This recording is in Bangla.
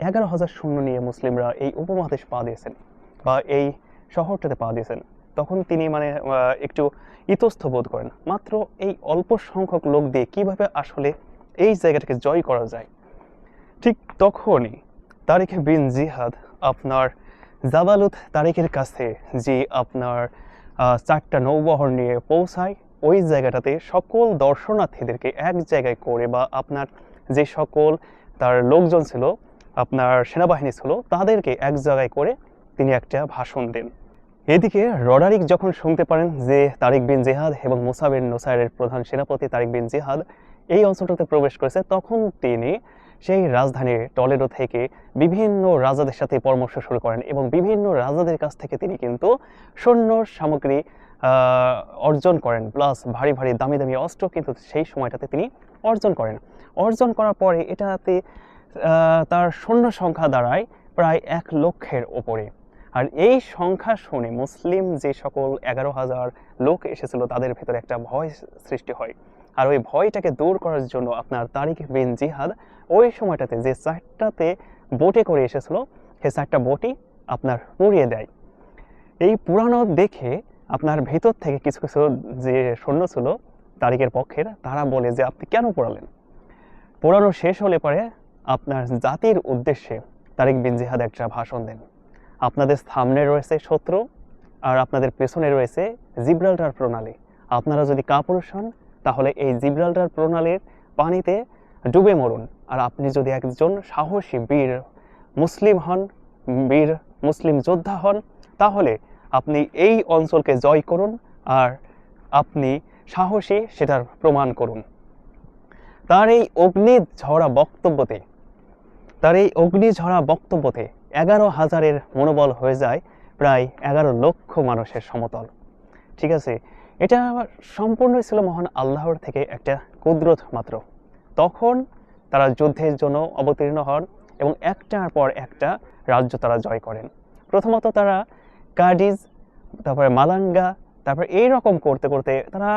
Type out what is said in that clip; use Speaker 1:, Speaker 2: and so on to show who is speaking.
Speaker 1: 11,000 সৈন্য নিয়ে মুসলিমরা এই উপমহাদেশে পা দিয়েছেন বা এই শহরটাতে পা দিয়েছেন, তখন তিনি মানে একটু ইতস্ত বোধ করেন মাত্র এই অল্প সংখ্যক লোক দিয়ে কিভাবে আসলে এই জায়গাটাকে জয় করা যায়। ঠিক তখনই তারিক বিন জিহাদ আপনার জাবালুত তারিকের কাছে যে আপনার 4টা নৌবহর নিয়ে পৌঁছায়, ওই জায়গাটাতে সকল দর্শনার্থীদেরকে এক জায়গায় করে বা আপনার যে সকল তার লোকজন ছিল, আপনার সেনাবাহিনী ছিল, তাদেরকে এক জায়গায় করে তিনি একটা ভাষণ দেন। এদিকে রডারিক যখন শুনতে পারেন যে তারিক বিন জিহাদ এবং মুসা বিন নুসাইরের প্রধান সেনাপতি তারিক বিন জিহাদ এই অঞ্চলটাতে প্রবেশ করেছে, তখন তিনি সেই রাজধানী টলেডো থেকে বিভিন্ন রাজাদের সাথে পরামর্শ শুরু করেন এবং বিভিন্ন রাজাদের কাছ থেকে তিনি কিন্তু সৈন্য সামগ্রী অর্জন করেন, প্লাস ভারী ভারী দামি দামি অস্ত্র কিন্তু সেই সময়টাতে তিনি অর্জন করেন। অর্জন করার পরে এটাতে তার সৈন্য সংখ্যা দাঁড়ায় প্রায় 1 লক্ষের ওপরে। আর এই সংখ্যা শুনে মুসলিম যে সকল 11,000 লোক এসেছিল তাদের ভেতরে একটা ভয় সৃষ্টি হয়। আর ওই ভয়টাকে দূর করার জন্য আপনার তারিক বিন জিহাদ ওই সময়টাতে যে 4টাতে বোটে করে এসেছিল সেই 4টা বোটই আপনার পুড়িয়ে দেয়। এই পুরানো দেখে আপনার ভেতর থেকে কিছু কিছু যে সৈন্য ছিল তারিকের পক্ষের, তারা বলে যে আপনি কেন পোড়ালেন। পোড়ানো শেষ হলে পরে আপনার জাতির উদ্দেশ্যে তারিক বিন জিহাদ একটা ভাষণ দেন। আপনাদের সামনে রয়েছে শত্রু আর আপনাদের পেছনে রয়েছে জিব্রাল্টার প্রণালী। আপনারা যদি কাপুরুষ হন তাহলে এই জিব্রাল্টার প্রণালীর পানিতে ডুবে মরুন, আর আপনি যদি একজন সাহসী বীর মুসলিম হন, বীর মুসলিম যোদ্ধা হন, তাহলে আপনি এই অঞ্চলকে জয় করুন আর আপনি সাহসী সেটার প্রমাণ করুন। তার এই অগ্নিঝরা বক্তব্যতে 11,000-এর মনোবল হয়ে যায় প্রায় 11 লক্ষ মানুষের সমতল। ঠিক আছে, এটা সম্পূর্ণ ছিল মহান আল্লাহর থেকে একটা কুদরত মাত্র। তখন তারা যুদ্ধের জন্য অবতীর্ণ হন এবং একটার পর একটা রাজ্য তারা জয় করেন। প্রথমত তারা কাডিজ, তারপরে মালাঙ্গা, তারপর এইরকম করতে করতে তারা